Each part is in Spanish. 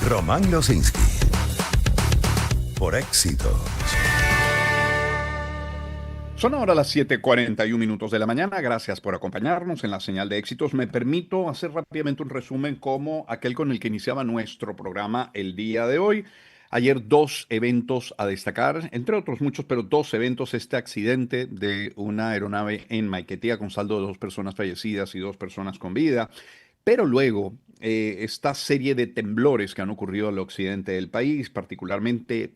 Román Losinski. Por Éxitos. Son ahora las 7:41 de la mañana. Gracias por acompañarnos en la señal de éxitos. Me permito hacer rápidamente un resumen como aquel con el que iniciaba nuestro programa el día de hoy. Ayer dos eventos a destacar, entre otros muchos, pero dos eventos. Este accidente de una aeronave en Maiquetía con saldo de 2 personas fallecidas y 2 personas con vida. Pero luego, esta serie de temblores que han ocurrido al occidente del país, particularmente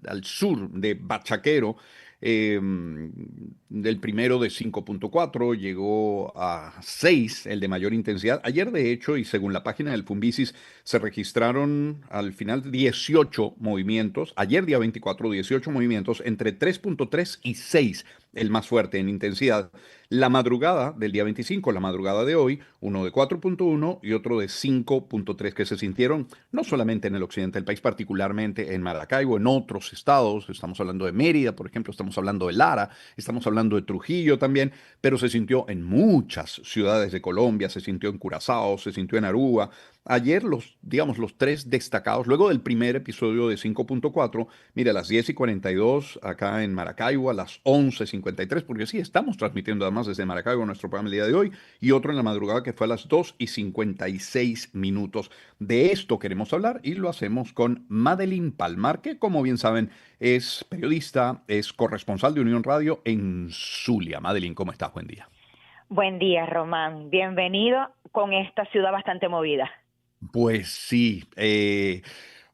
al sur de Bachaquero, del primero de 5.4 llegó a 6, el de mayor intensidad. Ayer, de hecho, y según la página del Fumbisis, se registraron al final 18 movimientos. Ayer, día 24, 18 movimientos entre 3.3 y 6, el más fuerte en intensidad. La madrugada del día 25, la madrugada de hoy, uno de 4.1 y otro de 5.3 que se sintieron no solamente en el occidente del país, particularmente en Maracaibo, en otros estados. Estamos hablando de Mérida, por ejemplo, estamos hablando de Lara, estamos hablando de Trujillo también, pero se sintió en muchas ciudades de Colombia, se sintió en Curazao, se sintió en Aruba. Ayer digamos, los tres destacados, luego del primer episodio de 5.4, mira, a las 10:42 acá en Maracaibo, a las 11:53, porque sí, estamos transmitiendo además desde Maracaibo nuestro programa el día de hoy, y otro en la madrugada que fue a las 2:56. De esto queremos hablar y lo hacemos con Madeline Palmar, que como bien saben es periodista, es corresponsal de Unión Radio en Zulia. Madeline, ¿cómo estás? Buen día. Buen día, Román. Bienvenido con esta ciudad bastante movida. Pues sí,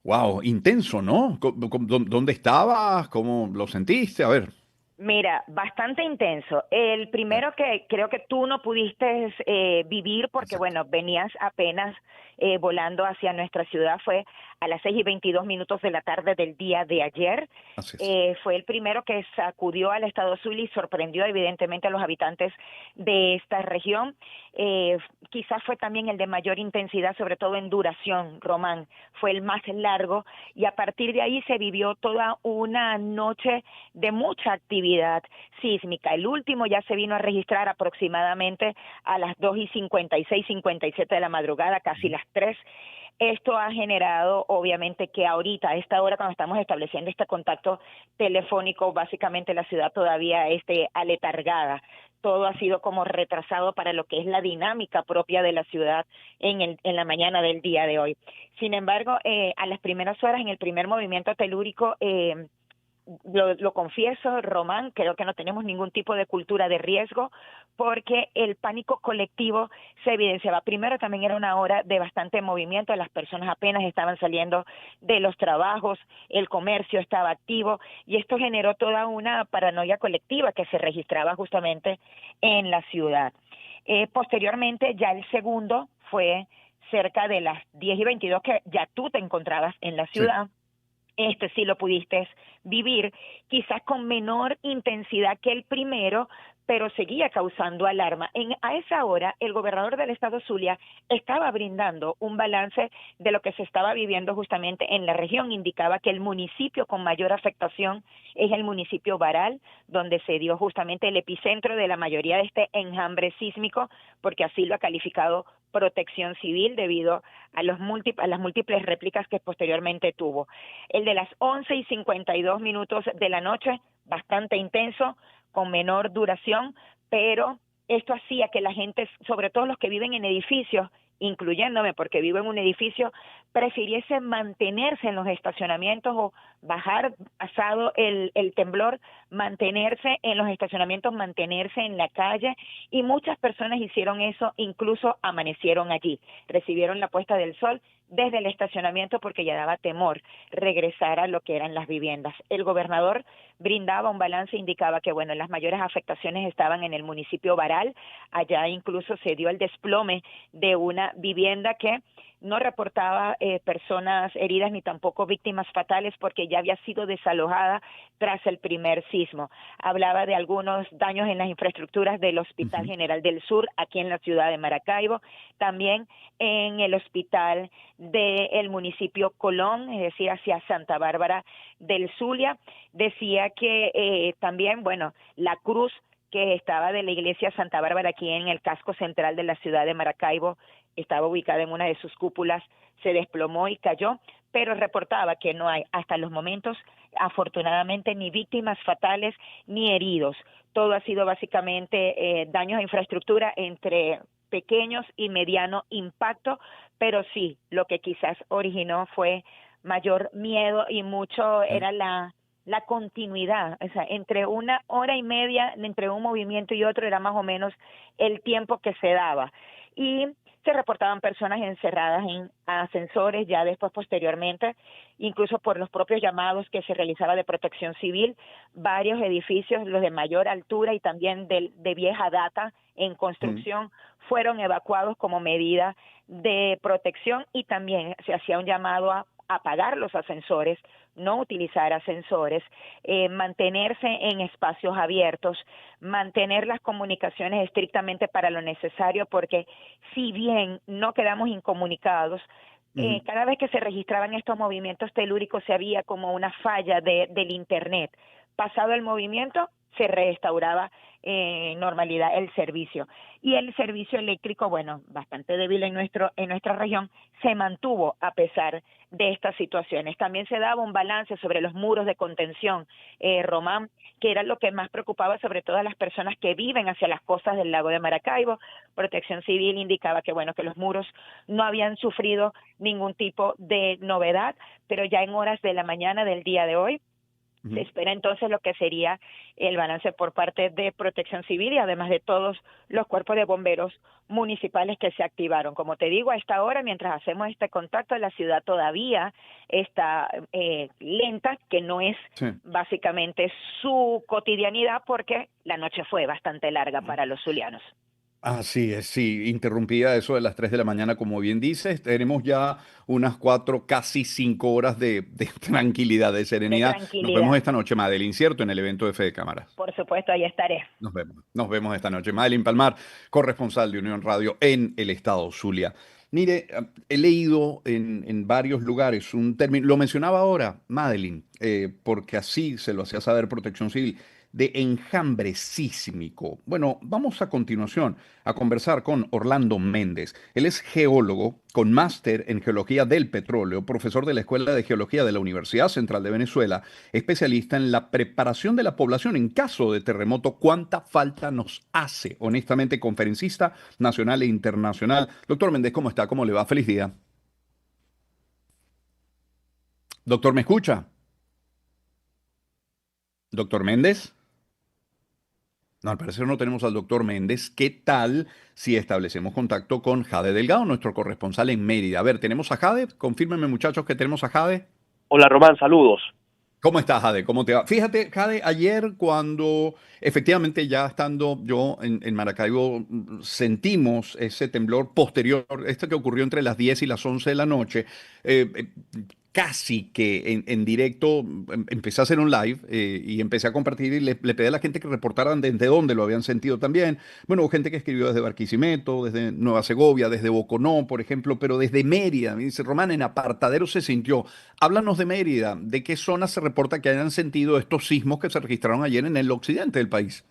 wow, intenso, ¿no? ¿Dónde estabas? ¿Cómo lo sentiste? A ver. Mira, bastante intenso. El primero que creo que tú no pudiste vivir porque, Exacto. bueno, venías apenas volando hacia nuestra ciudad fue a las 6:22 de la tarde del día de ayer. Así es. Fue el primero que sacudió al estado Zulia y sorprendió evidentemente a los habitantes de esta región. Quizás fue también el de mayor intensidad, sobre todo en duración, Román. Fue el más largo y a partir de ahí se vivió toda una noche de mucha actividad sísmica. El último ya se vino a registrar aproximadamente a las 2:56, 57 de la madrugada, casi las 3. Esto ha generado, obviamente, que ahorita, a esta hora, cuando estamos estableciendo este contacto telefónico, básicamente la ciudad todavía esté aletargada. Todo ha sido como retrasado para lo que es la dinámica propia de la ciudad en la mañana del día de hoy. Sin embargo, a las primeras horas, en el primer movimiento telúrico, lo confieso, Román, creo que no tenemos ningún tipo de cultura de riesgo porque el pánico colectivo se evidenciaba. Primero, también era una hora de bastante movimiento, las personas apenas estaban saliendo de los trabajos, el comercio estaba activo y esto generó toda una paranoia colectiva que se registraba justamente en la ciudad. Posteriormente, ya el segundo fue cerca de las 10:22 que ya tú te encontrabas en la Sí. ciudad. Este sí lo pudiste vivir, quizás con menor intensidad que el primero, pero seguía causando alarma. A esa hora, el gobernador del estado Zulia estaba brindando un balance de lo que se estaba viviendo justamente en la región. Indicaba que el municipio con mayor afectación es el municipio Baral, donde se dio justamente el epicentro de la mayoría de este enjambre sísmico, porque así lo ha calificado Protección Civil debido a las múltiples réplicas que posteriormente tuvo. El de las 11:52 de la noche, bastante intenso, con menor duración, pero esto hacía que la gente, sobre todo los que viven en edificios, incluyéndome porque vivo en un edificio, prefiriese mantenerse en los estacionamientos o bajar pasado el temblor, mantenerse en los estacionamientos, mantenerse en la calle, y muchas personas hicieron eso, incluso amanecieron allí, recibieron la puesta del sol desde el estacionamiento porque ya daba temor regresar a lo que eran las viviendas. El gobernador brindaba un balance, indicaba que bueno, las mayores afectaciones estaban en el municipio Baral, allá incluso se dio el desplome de una vivienda que no reportaba personas heridas ni tampoco víctimas fatales porque ya había sido desalojada tras el primer sismo. Hablaba de algunos daños en las infraestructuras del Hospital General del Sur, aquí en la ciudad de Maracaibo, también en el hospital del municipio Colón, es decir, hacia Santa Bárbara del Zulia. Decía que también, bueno, la cruz que estaba de la iglesia Santa Bárbara aquí en el casco central de la ciudad de Maracaibo, estaba ubicada en una de sus cúpulas, se desplomó y cayó, pero reportaba que no hay hasta los momentos, afortunadamente, ni víctimas fatales ni heridos. Todo ha sido básicamente daños a infraestructura entre pequeños y mediano impacto, pero sí, lo que quizás originó fue mayor miedo y mucho era la continuidad, o sea, entre 1 hora y media, entre un movimiento y otro era más o menos el tiempo que se daba. Y se reportaban personas encerradas en ascensores, ya después posteriormente, incluso por los propios llamados que se realizaba de Protección Civil, varios edificios, los de mayor altura y también de vieja data en construcción, fueron evacuados como medida de protección, y también se hacía un llamado a apagar los ascensores, no utilizar ascensores, mantenerse en espacios abiertos, mantener las comunicaciones estrictamente para lo necesario, porque si bien no quedamos incomunicados, cada vez que se registraban estos movimientos telúricos se había como una falla del Internet. Pasado el movimiento, se restauraba normalidad el servicio. Y el servicio eléctrico, bueno, bastante débil en nuestra región, se mantuvo a pesar de estas situaciones. También se daba un balance sobre los muros de contención, Román, que era lo que más preocupaba sobre todo a las personas que viven hacia las costas del lago de Maracaibo. Protección Civil indicaba que, bueno, que los muros no habían sufrido ningún tipo de novedad, pero ya en horas de la mañana del día de hoy, se espera entonces lo que sería el balance por parte de Protección Civil y además de todos los cuerpos de bomberos municipales que se activaron. Como te digo, a esta hora, mientras hacemos este contacto, la ciudad todavía está lenta, que no es básicamente su cotidianidad, porque la noche fue bastante larga para los zulianos. Así es, sí, interrumpida eso de las 3 de la mañana, como bien dices, tenemos ya unas 4, casi 5 horas de tranquilidad, de De serenidad. Nos vemos tranquilidad. esta noche, Madeline, ¿cierto? En el evento de Fede Cámaras. Por supuesto, ahí estaré. Nos vemos esta noche. Madeline Palmar, corresponsal de Unión Radio en el estado Zulia. Mire, he leído en varios lugares un término, lo mencionaba ahora, Madeline, porque así se lo hacía saber Protección Civil, de enjambre sísmico. Bueno, vamos a continuación a conversar con Orlando Méndez. Él es geólogo con máster en geología del petróleo, profesor de la Escuela de Geología de la Universidad Central de Venezuela, especialista en la preparación de la población en caso de terremoto. ¿Cuánta falta nos hace? Honestamente, conferencista nacional e internacional. Doctor Méndez, ¿cómo está? ¿Cómo le va? Feliz día. Doctor, ¿me escucha? Doctor Méndez. No, al parecer no tenemos al doctor Méndez. ¿Qué tal si establecemos contacto con Jade Delgado, nuestro corresponsal en Mérida? A ver, ¿tenemos a Jade? Confírmenme, muchachos, que tenemos a Jade. Hola Román, saludos. ¿Cómo estás, Jade? ¿Cómo te va? Fíjate, Jade, ayer cuando efectivamente ya estando yo en Maracaibo, sentimos ese temblor posterior, este que ocurrió entre las 10 y las 11 de la noche, eh, eh, casi que en directo empecé a hacer un live y empecé a compartir y le pedí a la gente que reportaran desde dónde lo habían sentido también. Bueno, hubo gente que escribió desde Barquisimeto, desde Nueva Segovia, desde Boconó, por ejemplo, pero desde Mérida. Me dice, Román, en Apartadero se sintió. Háblanos de Mérida, ¿de qué zona se reporta que hayan sentido estos sismos que se registraron ayer en el occidente del país?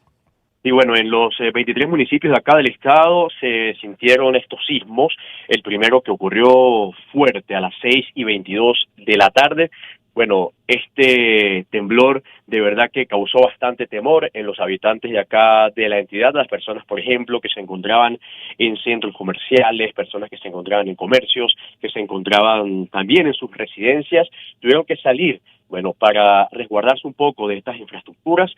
Y bueno, en los 23 municipios de acá del estado se sintieron estos sismos. El primero que ocurrió fuerte a las 6:22 de la tarde. Bueno, este temblor de verdad que causó bastante temor en los habitantes de acá de la entidad, las personas, por ejemplo, que se encontraban en centros comerciales, personas que se encontraban en comercios, que se encontraban también en sus residencias, tuvieron que salir, bueno, para resguardarse un poco de estas infraestructuras,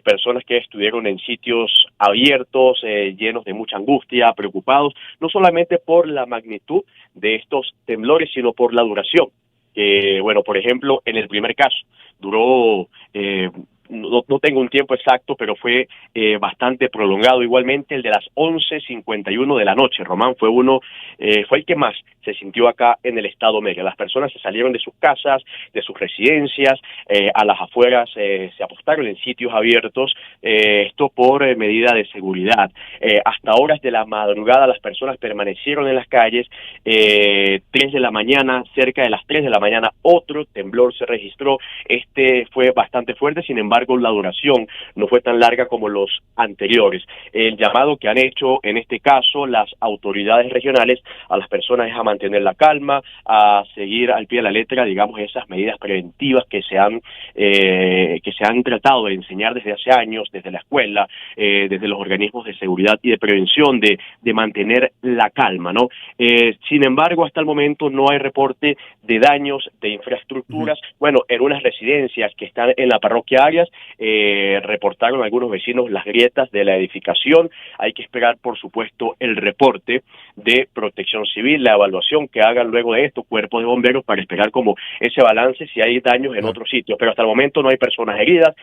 personas que estuvieron en sitios abiertos, llenos de mucha angustia, preocupados, no solamente por la magnitud de estos temblores, sino por la duración. Bueno, por ejemplo, en el primer caso, duró, no tengo un tiempo exacto, pero fue bastante prolongado. Igualmente el de las 11:51 de la noche, Román, fue el que más se sintió acá en el estado Mérida. Las personas se salieron de sus casas, de sus residencias, a las afueras se apostaron en sitios abiertos, esto por medida de seguridad. Hasta horas de la madrugada las personas permanecieron en las calles. 3 de la mañana, cerca de las 3 de la mañana, otro temblor se registró. Este fue bastante fuerte, sin embargo, embargo la duración no fue tan larga como los anteriores. El llamado que han hecho en este caso las autoridades regionales a las personas es a mantener la calma, a seguir al pie de la letra, digamos, esas medidas preventivas que se han tratado de enseñar desde hace años, desde la escuela, desde los organismos de seguridad y de prevención, de mantener la calma, ¿no? Sin embargo, hasta el momento no hay reporte de daños de infraestructuras. Bueno, en unas residencias que están en la parroquia Arias, reportaron algunos vecinos las grietas de la edificación. Hay que esperar, por supuesto, el reporte de Protección Civil, la evaluación que hagan luego de esto, cuerpos de bomberos, para esperar como ese balance si hay daños en otros sitios. Pero hasta el momento no hay personas heridas.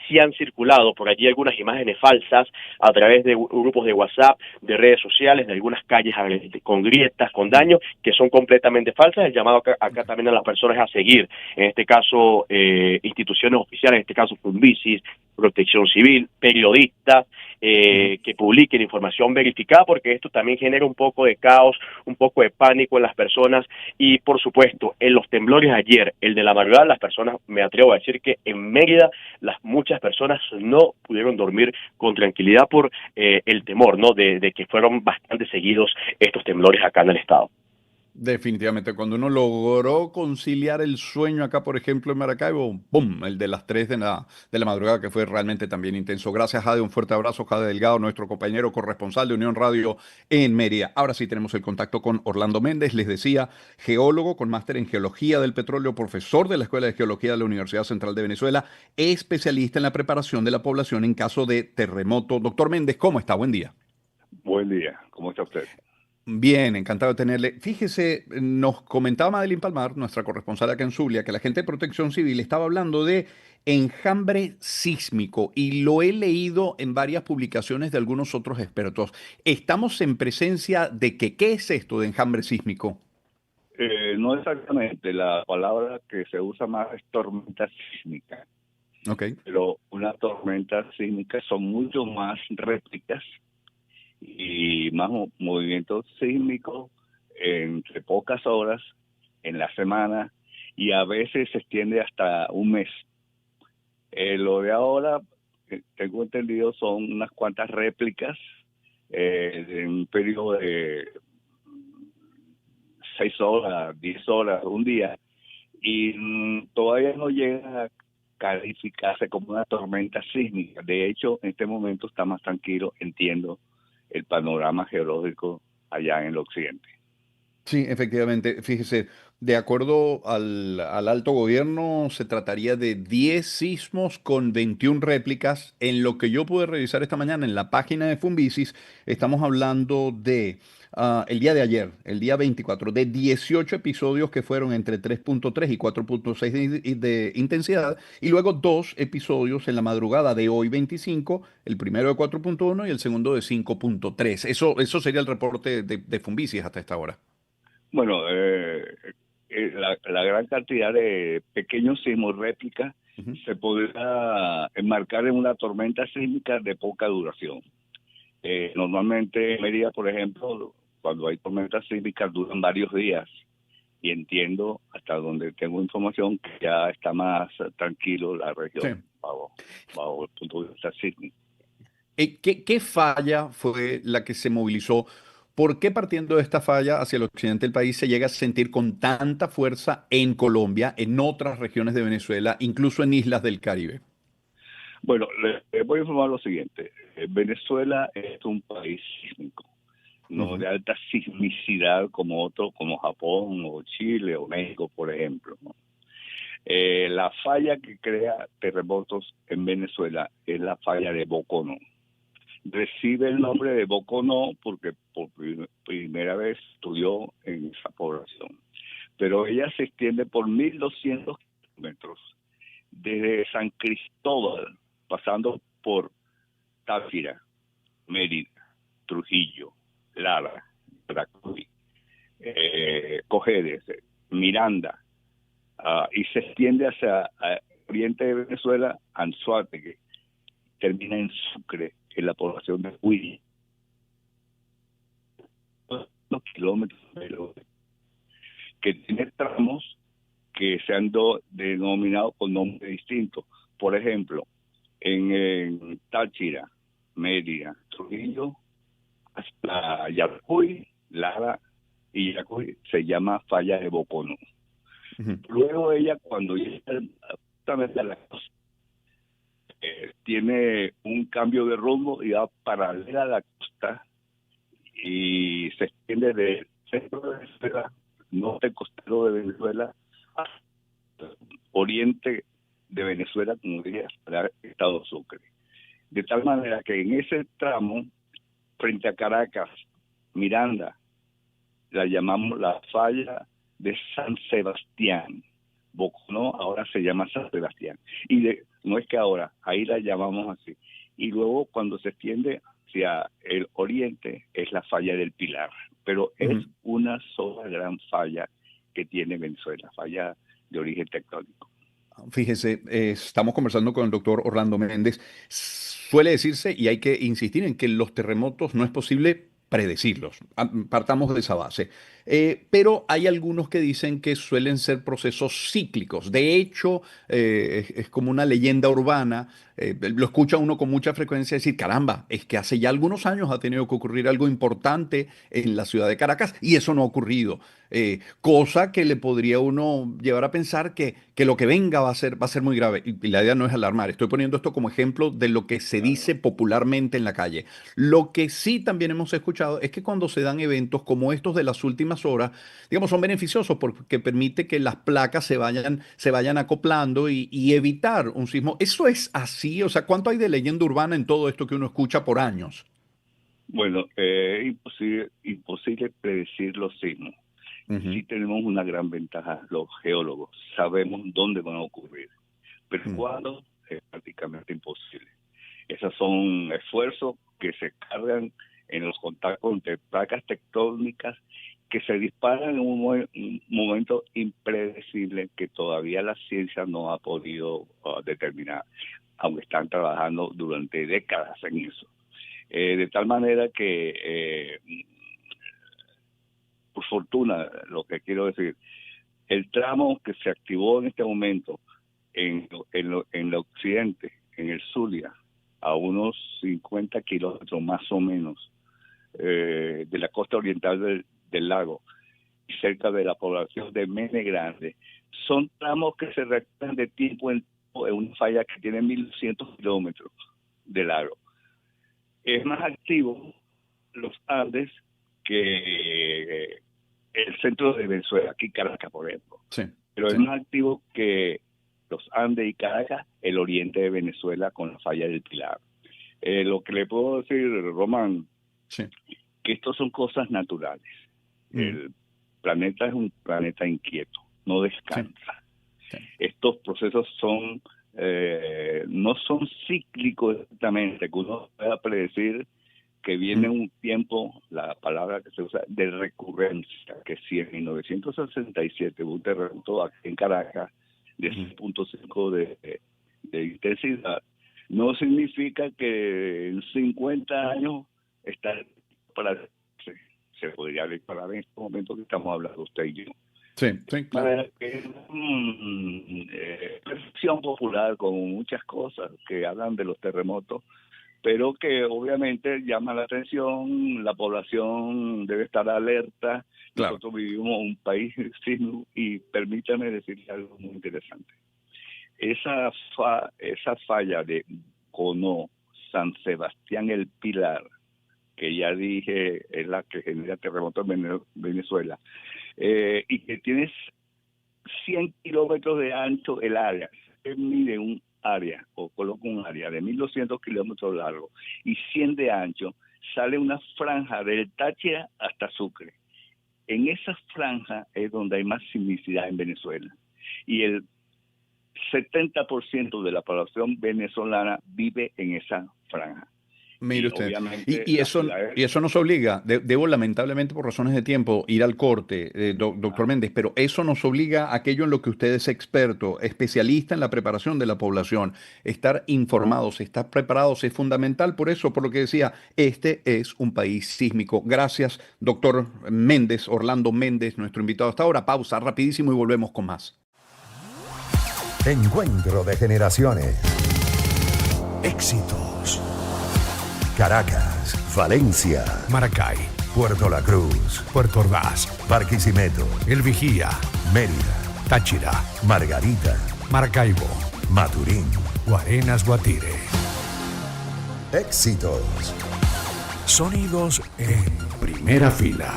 Sí han circulado por allí algunas imágenes falsas a través de grupos de WhatsApp, de redes sociales, de algunas calles con grietas, con daños, que son completamente falsas. El llamado acá también a las personas a seguir, en este caso, instituciones oficiales, en este caso Funvisis, Protección Civil, periodistas, que publiquen información verificada, porque esto también genera un poco de caos, un poco de pánico en las personas. Y por supuesto, en los temblores ayer, el de la madrugada, las personas, me atrevo a decir que en Mérida muchas personas no pudieron dormir con tranquilidad por el temor, ¿no?, de que fueron bastante seguidos estos temblores acá en el estado. Definitivamente, cuando uno logró conciliar el sueño acá, por ejemplo, en Maracaibo, ¡pum!, el de las 3 de la madrugada, que fue realmente también intenso. Gracias, Jade, un fuerte abrazo, Jade Delgado, nuestro compañero corresponsal de Unión Radio en Mérida. Ahora sí tenemos el contacto con Orlando Méndez, les decía, geólogo con máster en Geología del Petróleo, profesor de la Escuela de Geología de la Universidad Central de Venezuela, especialista en la preparación de la población en caso de terremoto. Doctor Méndez, ¿cómo está? Buen día. Buen día, ¿cómo está usted? Bien, encantado de tenerle. Fíjese, nos comentaba Madeline Palmar, nuestra corresponsal acá en Zulia, que la gente de Protección Civil estaba hablando de enjambre sísmico y lo he leído en varias publicaciones de algunos otros expertos. ¿Estamos en presencia de que qué es esto de enjambre sísmico? No exactamente, la palabra que se usa más es tormenta sísmica, Ok. pero una tormenta sísmica son mucho más réplicas y más movimientos sísmicos entre pocas horas en la semana, y a veces se extiende hasta un mes. Lo de ahora, tengo entendido, son unas cuantas réplicas en un periodo de 6 horas, 10 horas, un día, y todavía no llega a calificarse como una tormenta sísmica. De hecho, en este momento está más tranquilo, entiendo el panorama geológico allá en el occidente. Sí, efectivamente. Fíjese, de acuerdo al alto gobierno, se trataría de 10 sismos con 21 réplicas. En lo que yo pude revisar esta mañana en la página de Funvisis, estamos hablando de el día de ayer, el día 24, de 18 episodios que fueron entre 3.3 y 4.6 de intensidad, y luego 2 episodios en la madrugada de hoy 25, el primero de 4.1 y el segundo de 5.3. Eso sería el reporte de Funvisis hasta esta hora. Bueno, la gran cantidad de pequeños sismos réplicas Ujú. se podrá enmarcar en una tormenta sísmica de poca duración. Normalmente en Mérida, por ejemplo, cuando hay tormentas sísmicas duran varios días, y entiendo, hasta donde tengo información, que ya está más tranquilo la Sí. región bajo el punto de vista sísmico. ¿Qué falla fue la que se movilizó? ¿Por qué partiendo de esta falla hacia el occidente del país se llega a sentir con tanta fuerza en Colombia, en otras regiones de Venezuela, incluso en islas del Caribe? Bueno, les voy a informar lo siguiente. Venezuela es un país sísmico, no de alta sismicidad como otros, como Japón o Chile o México, por ejemplo, ¿no? La falla que crea terremotos en Venezuela es la falla de Boconó. Recibe el nombre de Boconó porque por primera vez estudió en esa población. Pero ella se extiende por 1.200 kilómetros, desde San Cristóbal, pasando por Táchira, Mérida, Trujillo, Lara, Bracuy, Cojedes, Miranda, y se extiende hacia el oriente de Venezuela, Anzoátegui, termina en Sucre, en la población de Huiri. Los kilómetros que tiene tramos que se han denominado con nombres distintos. Por ejemplo, en Táchira, Mérida, Trujillo, hasta Yaracuy, Lara y Yaracuy se llama falla de Boconó. Luego ella, cuando llega justamente a la costa, tiene un cambio de rumbo y va paralela a la costa y se extiende del centro de Venezuela, norte costero de Venezuela, hasta oriente de Venezuela, como diría, para el estado Sucre. De tal manera que en ese tramo, frente a Caracas, Miranda, la llamamos la falla de San Sebastián. Boconó ahora se llama San Sebastián. No es que ahora, ahí la llamamos así. Y luego cuando se extiende hacia el oriente es la falla del Pilar. Pero es una sola gran falla que tiene Venezuela, falla de origen tectónico. Fíjese, estamos conversando con el doctor Orlando Méndez. Suele decirse, y hay que insistir en que los terremotos no es posible predecirlos. Partamos de esa base. Pero hay algunos que dicen que suelen ser procesos cíclicos. De hecho, es como una leyenda urbana. Lo escucha uno con mucha frecuencia decir, caramba, es que hace ya algunos años ha tenido que ocurrir algo importante en la ciudad de Caracas y eso no ha ocurrido. Cosa que le podría uno llevar a pensar que lo que venga va a ser muy grave. Y la idea no es alarmar. Estoy poniendo esto como ejemplo de lo que se dice popularmente en la calle. Lo que sí también hemos escuchado es que cuando se dan eventos como estos de las últimas horas, digamos, son beneficiosos porque permite que las placas se vayan acoplando y evitar un sismo. ¿Eso es así? O sea, ¿cuánto hay de leyenda urbana en todo esto que uno escucha por años? Bueno, imposible predecir los sismos. Sí tenemos una gran ventaja, los geólogos, sabemos dónde van a ocurrir, pero cuándo es prácticamente imposible. Esos son esfuerzos que se cargan en los contactos entre placas tectónicas que se disparan en un momento impredecible que todavía la ciencia no ha podido determinar, aunque están trabajando durante décadas en eso. De tal manera que por fortuna, lo que quiero decir, el tramo que se activó en este momento en el occidente, en el Zulia, a unos 50 kilómetros más o menos de la costa oriental del lago, y cerca de la población de Mene Grande, son tramos que se recuperan de tiempo en una falla que tiene 1.200 kilómetros de largo. Es más activo los Andes que el centro de Venezuela, aquí Caracas, por ejemplo. Sí, pero es más activo que los Andes y Caracas, el oriente de Venezuela con la falla del Pilar. Lo que le puedo decir, Román, que estos son cosas naturales. El planeta es un planeta inquieto, no descansa. Estos procesos no son cíclicos exactamente, que uno pueda predecir que viene un tiempo, la palabra que se usa, de recurrencia, que si en 1967 hubo un terremoto aquí en Caracas de 6.5 de intensidad, no significa que en 50 años se podría disparar en este momento que estamos hablando usted y yo. Sí, claro. Es percepción popular con muchas cosas que hablan de los terremotos, pero que obviamente llama la atención, la población debe estar alerta. Claro. Nosotros vivimos en un país sísmico y permítame decirle algo muy interesante. Esa falla de Boconó, San Sebastián el Pilar, que ya dije es la que genera terremotos en Venezuela, y que tiene 100 kilómetros de ancho el área. Se mide un área, o coloca un área de 1.200 kilómetros largo y 100 de ancho, sale una franja del Táchira hasta Sucre. En esa franja es donde hay más sismicidad en Venezuela. Y el 70% de la población venezolana vive en esa franja. Mire usted, y eso nos obliga, debo lamentablemente por razones de tiempo ir al corte, doctor Méndez, pero eso nos obliga a aquello en lo que usted es experto, especialista en la preparación de la población. Estar informados, estar preparados es fundamental, por eso, por lo que decía, este es un país sísmico. Gracias, doctor Méndez, Orlando Méndez, nuestro invitado hasta ahora. Pausa rapidísimo y volvemos con más. Encuentro de generaciones. Éxitos. Caracas, Valencia, Maracay, Puerto La Cruz, Puerto Ordaz, Barquisimeto, El Vigía, Mérida, Táchira, Margarita, Maracaibo, Maturín. Guarenas, Guatire. Éxitos. Sonidos en primera fila.